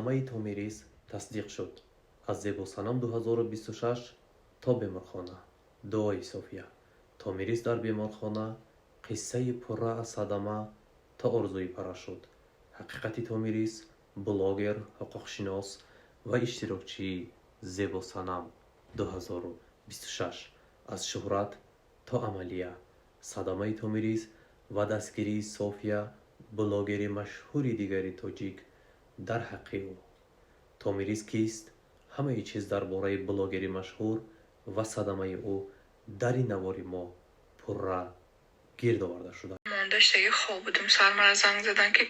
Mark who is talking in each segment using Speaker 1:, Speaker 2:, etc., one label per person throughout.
Speaker 1: صدمه تومیریز تصدیق شد. از زیباسنام 2026 تا بیمارخانه. دعای صوفیا. تومیریز در بیمارخانه قصه پر از صدمه تا ارزوی پرا شد. حقیقت تومیریز بلاگر، حقوقشناس و اشتراکچی زیباسنام 2026 از شهرت تا عملیه. صدمه تومیریز و دستگیری صوفیا بلاگر مشهوری دیگری تاجیک در حق او. تومیریز کیست؟ همه چیز درباره بلاگری مشهور و صدمه او در این نواری ما پر گرد آورده شده.
Speaker 2: من داشته خواب بودم، سرم زنگ زدن که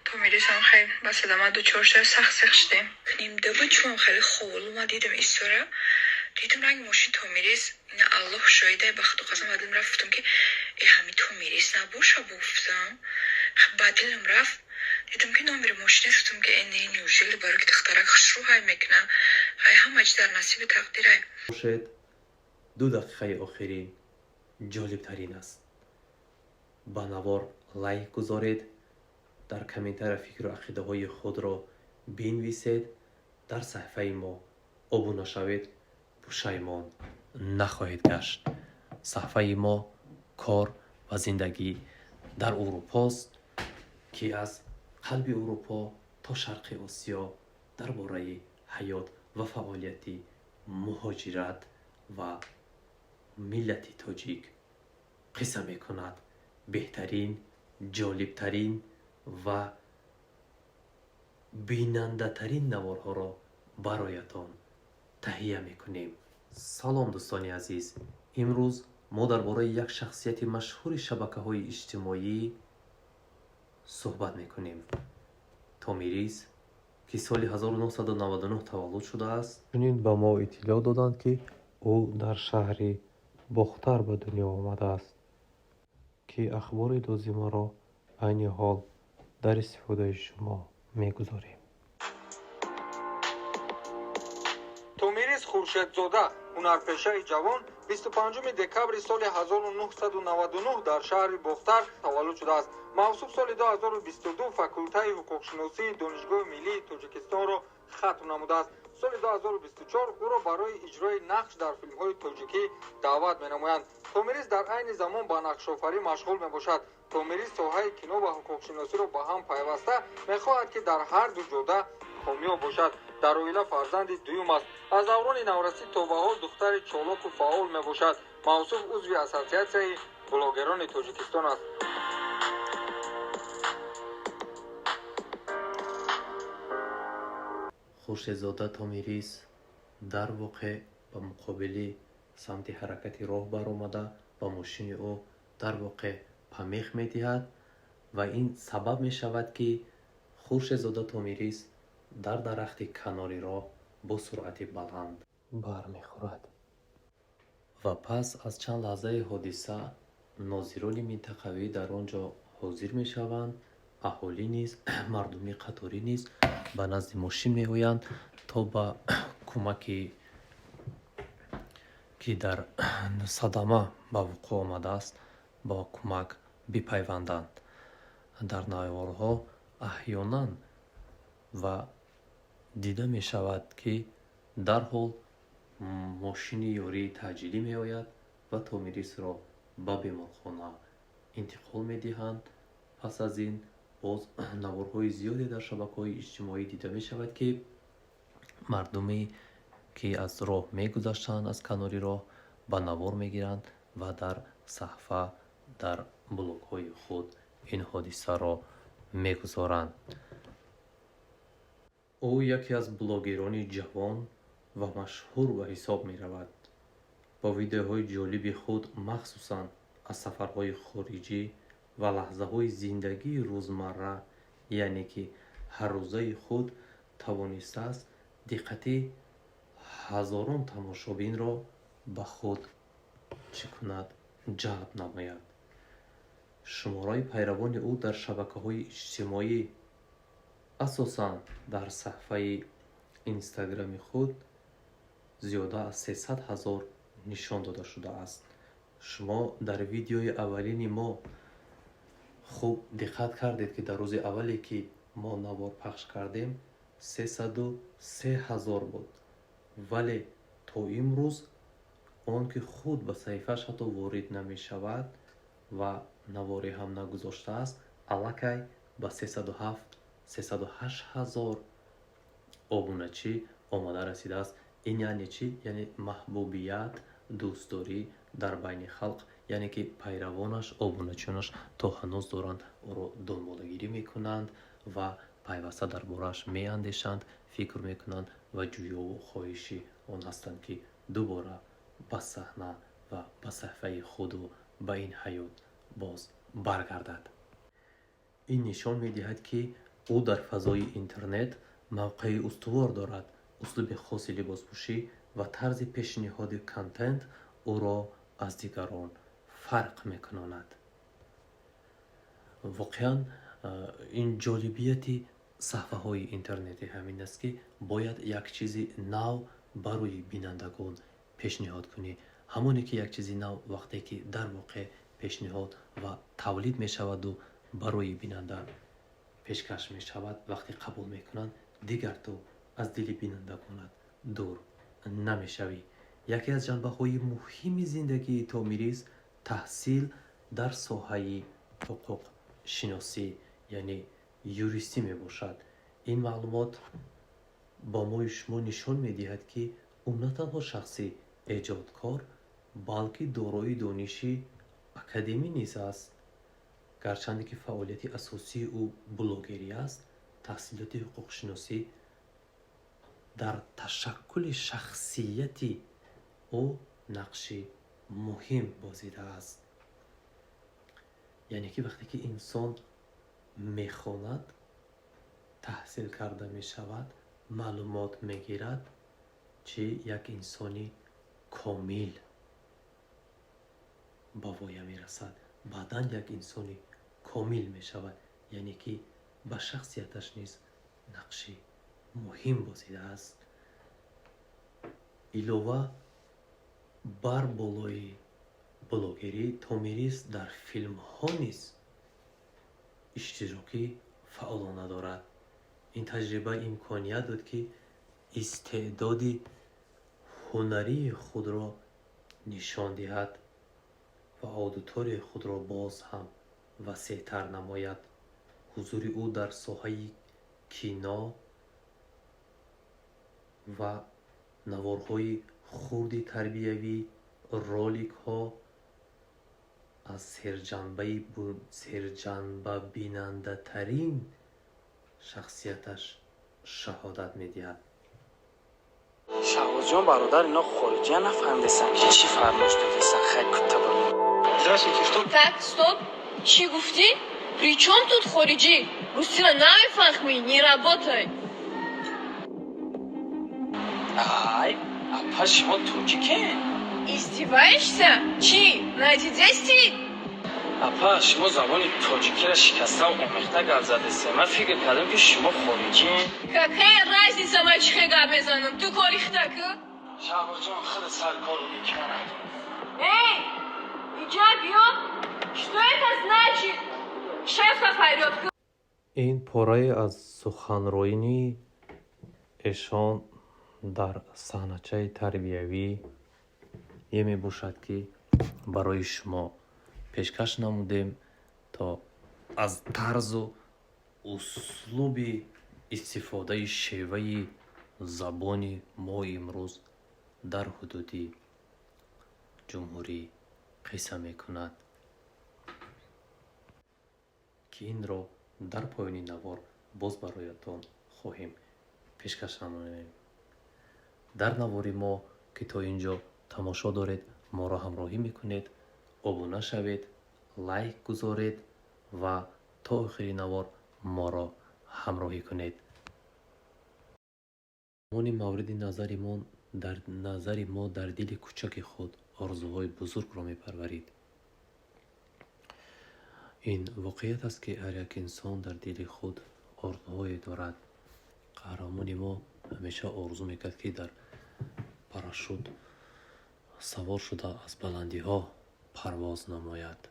Speaker 2: تومیریز هم خیلی با صدمه دو چورشتر سخت شدیم. نیم دو بود چون خیلی خواب ما دیدم ایستوره، دیدم رنگ ماشین تومیریز. این الله شایده بخت و قسم بعدم رفتم که همین تومیریز نباشه بفتم. بعد دلم رفت دیدم که نامیر ماشین استم که این نیوژل برای که تخترک خشرو های میکنه های همه چی در نصیب تقدیر های.
Speaker 1: شاید 2 دقیقه آخرین جالب ترین است. با نوار لایک گذارید، در کامنتر فکر و عقیده های خود را بنویسید، در صفحه ما ابونه شوید، پشیمان نخواهید گشت. صفحه ما کار و زندگی در اروپاست که از قلب اروپا تا شرق آسیا درباره حیات و فعالیت مهاجرت و ملت تاجیک قصه می کند. بهترین، جالبترین و بیننده ترین نوارها را برایتان تهیه می کنیم. سلام دوستان عزیز، امروز ما درباره یک شخصیت مشهور شبکه های اجتماعی صحبت می کنیم. تومیریز که سال 1999 تولد شده است. چنین به ما اطلاع دادند که او در شهر بختر به دنیا آمده است که اخبار لازمه را عین حال در استفاده شما میگذاریم.
Speaker 3: تومیریز خورشیدزاده، هنرپیشه جوان، 25 دکبر سال 1999 در شهر بختر تولد شده است. موسوم سال 2022 فاکولته حقوقشناسی دانشگاه ملی تاجیکستان را ختم نموده است. سال 2024 او را برای اجرای نقش در فیلم‌های تاجیکی دعوت می‌نمایند. تومیریز در عین زمان با نقش‌آفرینی مشغول می‌باشد. تومیریز ساحه کینو و حقوقشناسی را با هم پیوسته می‌خواهد که در هر دو جاده کامیاب باشد. در اویله فرزند دوم است. از دوران نورسی تا به حال دختر چالاک و فعال می‌باشد. موسوم عضو اسوسیاسیون بلاگران تاجیکستان است.
Speaker 1: خورشیدزاده تومیریز در واقع به مقابل سمت حرکت راه برآمده با ماشین او در واقع پمیخ می‌دهد و این سبب می شود که خورشیدزاده تومیریز در درخت کناری راه با سرعت بلند برمیخورد و پس از چند لحظه حادثه ناظران منطقوی در آنجا حاضر می شوند. اهالی نیز مردمی قطاری نیز به نزد ماشین می آیند تا با کمکی که در صدمه به وقوع آمده است با کمک بپیوندند. در نوارها احیانا و دیده می شود که در حال ماشین یاری تعجیلی می آید و تومیریز را به بیمارخانه انتقال می دهند. پس از این باز نوارهای زیادی در شبکه‌های اجتماعی دیده می شود که مردمی که از راه می گذشتند از کناری راه به نوار می گیرند و در صفحه در بلاگ های خود این حادثه را می گذارند. او یکی از بلاگران جوان و مشهور به حساب می رود. با ویدیوهای جالب خود مخصوصاً از سفرهای خارجی و لحظه های زندگی روزمره یعنی که هر روزه خود توانسته است دقت هزاران تماشابین را به خود جلب نماید. شمارای پیروان او در شبکه‌های اجتماعی اساساً در صفحه اینستاگرام خود زیاده از 300,000 نشان داده شده است. شما در ویدیوی اولین ما خوب دقت کردید که در روز اولی که мо навор пахш кардем 303,000 буд, вале то имрӯз он ки худ ба саҳифааш ҳатто ворид намешавад ва навори ҳам нагузоштааст, аллакай ба 307-308,000 обуначӣ омада расидааст. ин яъне чӣ? Яъне маҳбубият, дӯстдорӣ дар байни халқ, яъне ки пайравонаш, обуначионаш то ҳанӯз доранд ӯро дунболагирӣ мекунанд ва пайваста дар борааш меандешанд, фикр мекунанд ва ҷӯёву хоҳиши он ҳастанд, ки дубора ба саҳна ва ба саҳифаи худу ба ин ҳаёт боз баргардад. ин нишон медиҳад, ки ӯ дар фазои интернет мавқеи устувор дорад. услуби хоси либоспӯшӣ ва тарзи пешниҳоди контент ӯро аз дигарон фарқ мекунонад. воқеан ин ҷолибияти саҳифаҳои интернетӣ ҳамин аст, ки бояд як чизи нав барои бинандагон пешниҳод кунӣ. ҳамоне ки як чизи нав вақте ки дар воқеъ пешниҳод ва тавлид мешаваду барои бинанда пешкаш мешавад, вақте қабул мекунанд, дигар ту аз дили бинандагонат дур намешавӣ. яке аз ҷанбаҳои муҳими зиндагии Томирис таҳсил дар соҳаи ҳуқуқшиносӣ, яъне юристӣ мебошад. ин маълумот ба мою шумо нишон медиҳад, ки ӯ на танҳо шахси эҷодкор, балки дорои дониши академӣ низ аст. гарчанде ки фаъолияти асосии ӯ блогерӣ аст, таҳсилоти ҳуқуқшиносӣ дар ташаккули шахсияти ӯ нақши муҳим бозидааст. яъне ки вақте ки инсон мехонад, таҳсил карда мешавад, маълумот мегирад, чӣ як инсони комил ба воя мерасад. баъдан як инсони комил мешавад, яъне ки ба шахсияташ низ нақши муҳим бозидааст. илова бар болои блогерӣ, Томирис дар филмҳо низ иштирокӣ фаъолона дорад. ин таҷриба имконият дод, ки истеъдоди ҳунарии худро нишон диҳад ва аудиторияи худро боз ҳам васеътар намояд. ҳузури ӯ дар соҳаи кино ва наворҳои хурди тарбиявӣ, роликҳо аз серҷанбабинандатарин шахсияташ шаҳодат медиҳад.
Speaker 4: шаҳбозҷон бародар ино хориҷия нафаҳмидесан ки чӣ фармош додесан. хеле кутта буд.
Speaker 5: Так, стоп. Чӣ гуфтӣ? При чём тут хориҷӣ? Русина намефаҳмӣ, не работай.
Speaker 4: ай, апа шумо тоҷике?
Speaker 5: Издеваешься? Чӣ? Надидести?
Speaker 4: апа шумо забони тоҷикиро шикаста омехта гап задесем. ман фикр кардам ки шумо хориҷӣ.
Speaker 5: Какая разница, ман чӣ гап мезанам? Ту кори хитаку?
Speaker 4: шаҳбозҷон хеле саркор мекунад.
Speaker 5: Эй, иҷа биё. Что это значит? Шефа фарёд кун.
Speaker 1: ин порае аз суханроини эшон дар саҳначаи тарбиявӣ мебошад, ки барои шумо пешкаш намудем, то аз тарзу услуби истифодаи шеваи забони мо имрӯз дар ҳудуди ҷумҳурӣ қисса мекунад, ки инро дар поёни навор боз бароятон хоҳем пешкаш намоем. дар навори мо ки то ин ҷо тамошо доред, моро ҳамроҳӣ мекунед. обуна шавед, лайк гузоред ва то охири навор моро ҳамроҳӣ кунед. замони мавриди назари мо дар дили кӯчаки худ орзуҳои бузургро мепарварид. ин воқеият аст, ки ҳар як инсон дар дили худ орзуҳое дорад. қаҳрамони мо ҳамеша орзу мекард, ки дар парашют савор шуда аз баландиҳо парвоз намояд.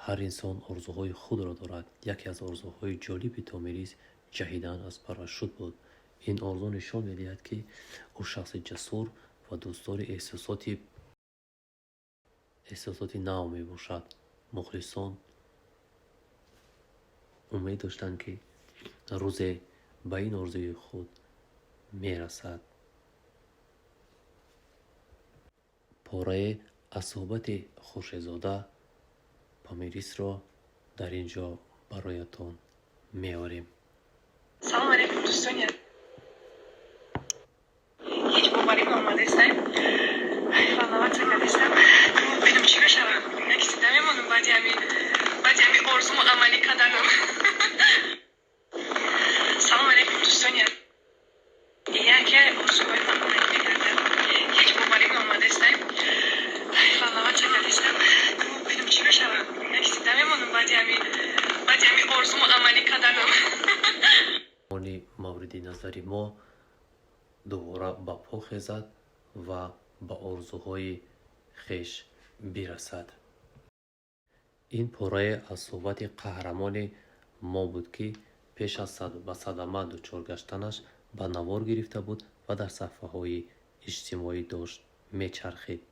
Speaker 1: ҳар инсон орзуҳои худро дорад. яке аз орзуҳои ҷолиби Томирис جهیدن از پاراشوت بود. این آرزو نشان می‌دهد که او شخص جسور و دوستدار احساساتی نو میباشد. مخلصان امید داشتند که روزی به این آرزوی خود میرسد. پاره از صحبت خورشیدزاده تومیریس را در اینجا برایتان میاریم.
Speaker 2: سلام علیکم دوستان. هیچ باوری آماده استم. والله چقدر استم. ببینم چی بشه. یکی میمونم بعد یمی آرزومو عملی کردم. سلام علیکم دوستان. یکی آرزوی عملی کردم. هیچ باوری آماده استم. والله چقدر استم. ببینم چی بشه. یکی میمونم بعد یمی آرزومو عملی کردم.
Speaker 1: مورد نظری ما دوباره با پا خیزد و با آرزوهای خیش برسد. این پاره از صحبت قهرمان ما بود که پیش از به صدمه دچار گشتنش به نوار گرفته بود و در صفحه های اجتماعی داشت میچرخید.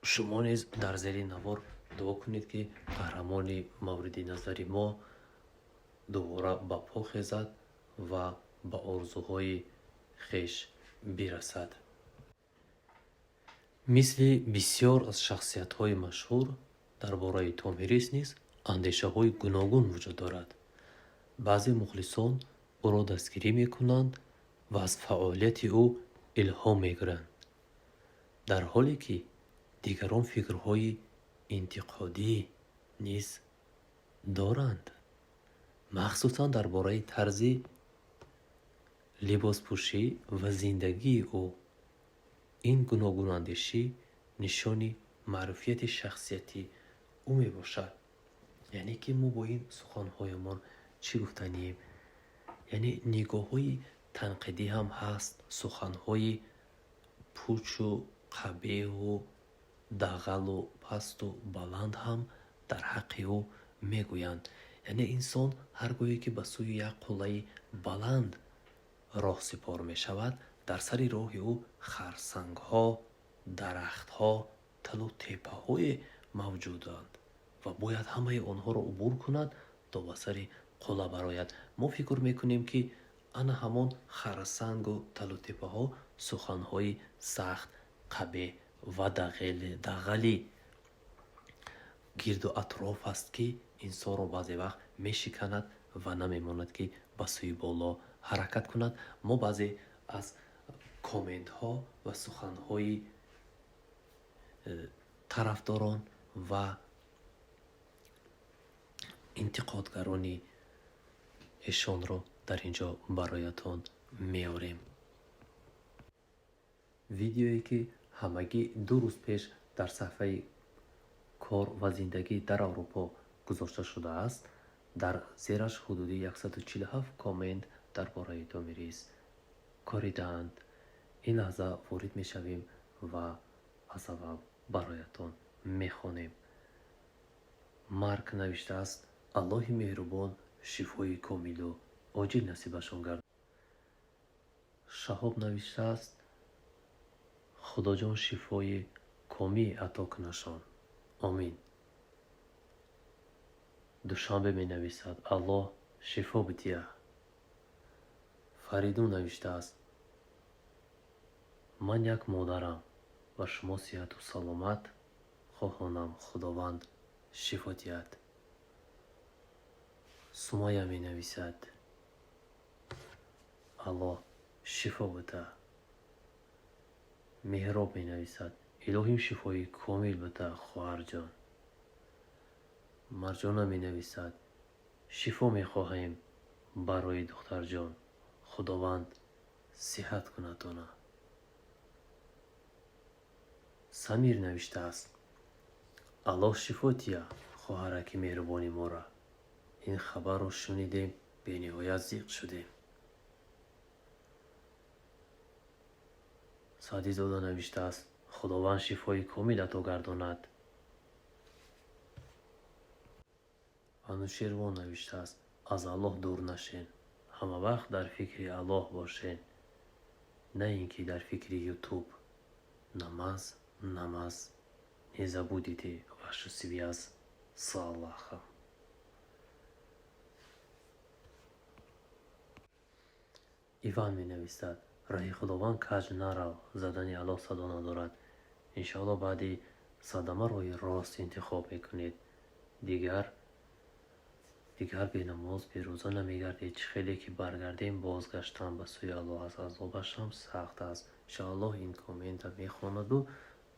Speaker 1: شما نیز در زیر نوار دعا کنید که قهرمان مورد نظری ما دوباره با پا خیزد و به آرزوهای خیش برسد. مثل بسیار از شخصیت‌های مشهور درباره توم هریس نیز اندیشه‌های گوناگون وجود دارد. بعضی مخلصان او را دستگیری می‌کنند و از فعالیت او الهام می‌گیرند، در حالی که دیگران فکرهای انتقادی نیز دارند، مخصوصاً درباره طرز لباس پوشی و زندگی او. این گوناگون اندیشی نشانی معرفیت شخصیتی او می باشد. یعنی که ما با این سخنهایمان چی گفتنیم؟ یعنی نگاه های تنقیدی هم هست، سخنهای پوچ و قبیح و دغل و پست و بلند هم در حق او میگویند. یعنی انسان هرگاهی که به سوی یک قله بلند راه سپار می شود، در سر راه او خرسنگ ها، درخت ها، تل و تپه های موجودند و باید همه آنها را عبور کند تا به سر قله براید. ما فکر میکنیم که انا همان خرسنگ و تل و تپه ها سخن های سخت، قبیح و دغلی گرد و اطراف است که انسان را بعضی وقت میشکند و نمیماند که به سوی بالا حرکت کند. ما بعضی از کامنت ها و سخن های طرفداران و انتقادگرانی ایشان را در اینجا برایتان میاریم. ویدیویی که همگی 2 روز پیش در صفحه کار و زندگی در اروپا گذاشته شده است، در زیرش حدودی 147 کامنت درباره تومیریس کاریدند. این لحظه وارد میشویم و از اول برایتان میخوانیم. مارک نوشته است: الله مهربان شفای کامل و عاجل نصیبشان گرداند. شهاب نوشته است: خدا جان شفای کامل عطا کنشان. آمین. دوشنبه می نویسد: الله شفا بدهد. فریدون نوشته است: من یک مادرم و شما صحت و سلامت خواهانم، خداوند شفا دهد. سمیه می نویسد: الله شفا بده. مهراب می نویسد: الهیم شفای کامل بده خواهر جان. مرجانه می نویسد: شفا می خواهیم برای دختر جان، خداوند صحت کندانه. سمیر نوشته است: الله شفا دهد خواهرک مهربانی ما را. این خبر را شنیدیم به نهایت ضیق شدیم. سعدی زاده نوشته است: خداوند شفای کامل عطا گرداند. انوشیروان نوشته است: аз Аллоҳ дур нашен. ҳама вақт дар фикри Аллоҳ бошен, на ин ки дар фикри ютуб. намаз не забудите вашу связь с Аллахом. иван менависад: раҳи худованд каҷ нарав, задани Аллоҳ садо надорад. иншоалло баъди садама роҳи рост интихоб мекунед. дигар бенамоз берӯза намегардед. чӣ хеле ки баргардем, бозгаштан ба сӯи Аллоҳ аз азобашам сахт аст. иншоалло ин коммента мехонаду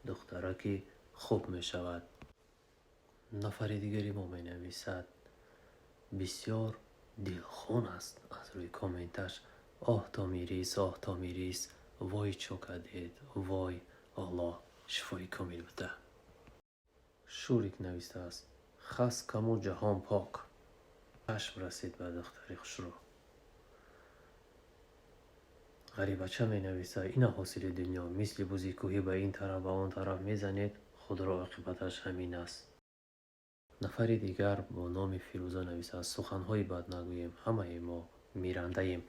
Speaker 1: духтараки хуб мешавад. нафари дигари мо менависад: бисёр дилхон аст аз рӯи комменташ. оҳ то мирис, вой чо кадед, вой, Аллоҳ шифои комил буда. шурик навистааст: хас каму ҷаҳон пок. чашм расид ба духтари хушрӯ. ғарибача менависад: ина ҳосили дунё, мисли бузи кӯҳӣ ба ин тараф ба он тараф мезанед, худро оқибаташ ҳамин аст. нафари дигар бо номи фирӯза нависад: суханҳои бад нагӯем, ҳамаи мо мирандаем.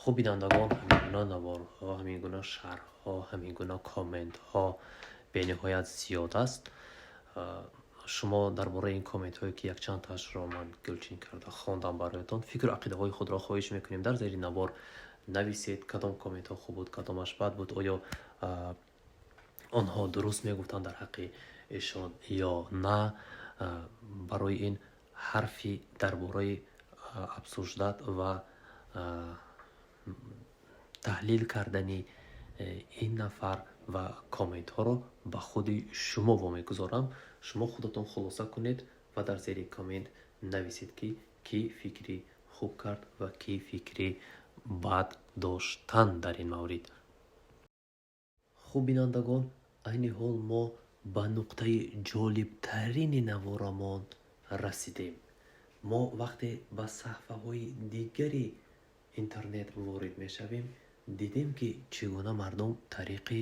Speaker 1: хуб бинандагон, ҳамин гуна наворҳо, ҳамин гуна шарҳҳо, ҳамин гуна комментҳо бениҳоят зиёд аст. шумо дар бораи ин комментҳое ки якчанд ташро ман гулчин карда хондам бароятон, фикру ақидаҳои худро хоҳиш мекунем дар зери навор нависед. кадом комментҳо хуб буд, кадомаш бад буд, оё онҳо дуруст мегуфтанд дар ҳаққи эшон ё на. барои ин ҳарфи дар бораи обсуждат ва таҳлил кардани ин нафар ва комментҳоро ба худи шумо вомегузорам. шумо худатон хулоса кунед ва дар зери коммент нависед ки кӣ фикри хуб кард ва кӣ фикри бад доштанд дар ин маврид. хуб бинандагон, айни ҳол мо ба нуқтаи ҷолибтарини наворамон расидем. мо вақте ба саҳфаҳои дигари интернет ворид мешавем, дидем ки чӣ гуна мардум тариқи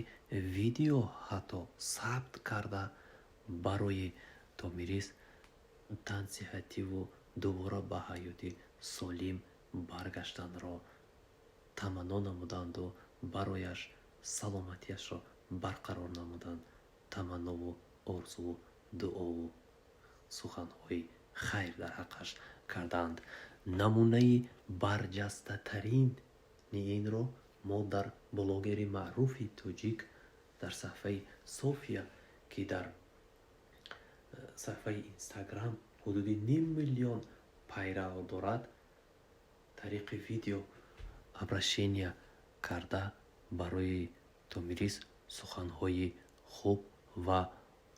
Speaker 1: видео ҳатто сабт карда барои томирис тансиҳативу дубора ба ҳаёти солим баргаштанро таманно намуданду барояш саломатиашро барқарор намуданд таманнову орзуву дуову суханҳои хайр дар ҳаққаш карданд. намунаи барҷастатарини инро мо дар блогери маъруфи тоҷик дар саҳфаи София ки дар саҳфаи Инстаграм ҳудуди 5 миллион пайрав дорад, тариқи видео обращения карда барои томирис суханҳои хуб ва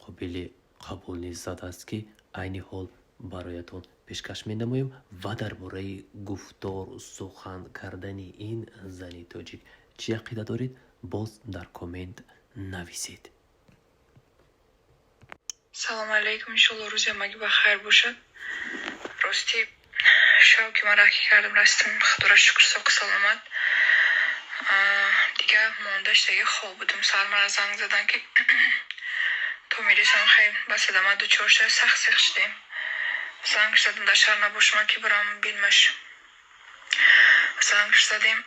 Speaker 1: қобили қабул низ задааст ки айни ҳол бароятон пешкаш менамоем ва дар бораи гуфтор сухан кардани ин зани тоҷик чӣ ақида доред? боз дар коммент нависед.
Speaker 2: салому алайкум, иншалло рӯзи ҳамагӣ бахайр бошад. рости шавки ман раки кардам, растам, худора шукр, соку саломат. дига мондаштаги хоб будим, сар мара занг задан ки то мирисам хай ба садама дучор шуда сахт сех шудем. занг задам дар шаҳр набошам ки барам билмаш. занг задем,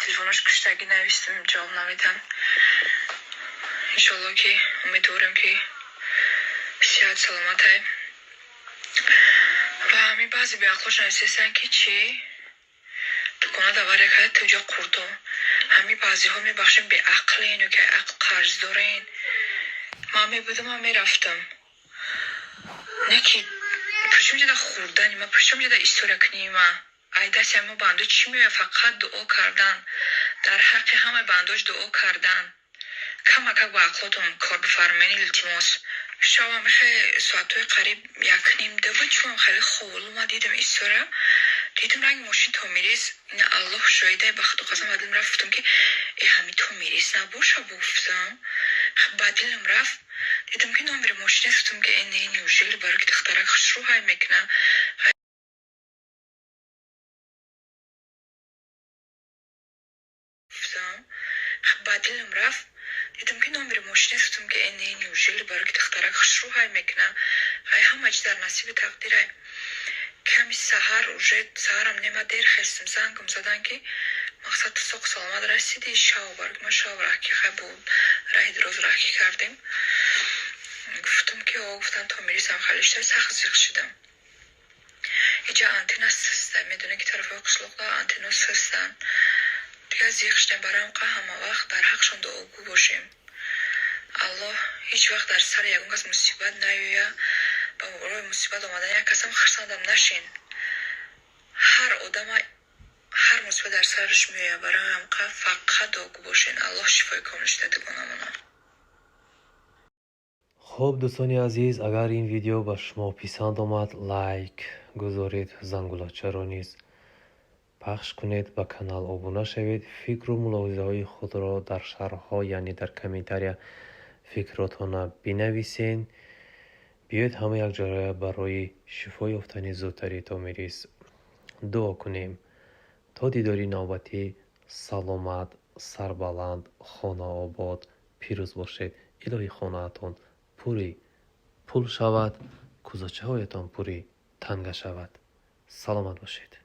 Speaker 2: телефонош куштагӣ навистим, ҷавоб намедам. иншалло ки умедворим ки сиҳат саломатай. ва ҳамин баъзи беақлош нависестан ки чӣ дукона даваря кард туҷа қурдо. ҳамин баъзиҳо мебахшем беақлену ки ақл қарз дорен. ман мебудам, ман мерафтам. не ки пӯчим ҷада хурдани ма, пӯчим ҷада история кунии ма. ай дасти ҳама бандо чӣ меояд? фақат дуо кардан. дар ҳаққи ҳама бандош дуо кардан. камакак ба ақлотон кор бифармоед, илтимос. шавам хеле соатҳои қариб 1:30 буд, чунам хеле ховул омад, дидам история. дидам ранги мошин томирис. ина аллоҳ шоҳидай, ба худо қасам ба дилм рафт, гуфтам ки ҳамин томирис набоша, гуфтам. ба дилм рафт, дидам ки номери мошинест, гуфтам ки неужели барои ки духтарак хушрӯ ҳай мекуна. ба дилм рафт, дидам ки номери мошинест, гуфтам ки неужели барои ки духтарак хушрӯ ҳай мекуна. ҳай ҳама чиз дар насиби тақдир ай. کمی سحر سحرم نما دیر خستم زنگم زدن که مقصد سوق سلامت رسیدی شاو برگ ما شاو راکی بود رای دروز راکی کردیم گفتم که گفتن تو میریسم خلیشتر سخت زیخ شدم اینجا آنتنا سسته میدونه که طرف قشلوقا آنتنا سستن دیگه زیخ شدم برایم که همه وقت در حقشون دعاگو باشیم الله هیچ وقت در سر یکون کس مصیبت نیویا با روی مصیبت آمدن یک کسم خرسندم نشین هر آدم هر مصیبت در سرش میویا برایم که فقط دعاگو باشین الله شفای کاملش داده کنم
Speaker 1: خب دوستان عزیز اگر این ویدیو به شما پسند آمد لایک گذارید زنگولچه را نیز پخش کنید به کانال ابونه شوید فکر و ملاحظه های خود را در شرح ها یعنی در کامنتاریا فکراتان بنویسین بیاید همه یک جای برای شفای یافتن زودتری تومیریس دعا کنیم تا دیداری نوبتی سلامت سربلند خانه آباد پیروز باشید الهی خانه‌تان پوری پول شود کوزه‌چه هایتان پوری تنگ شود سلامت باشید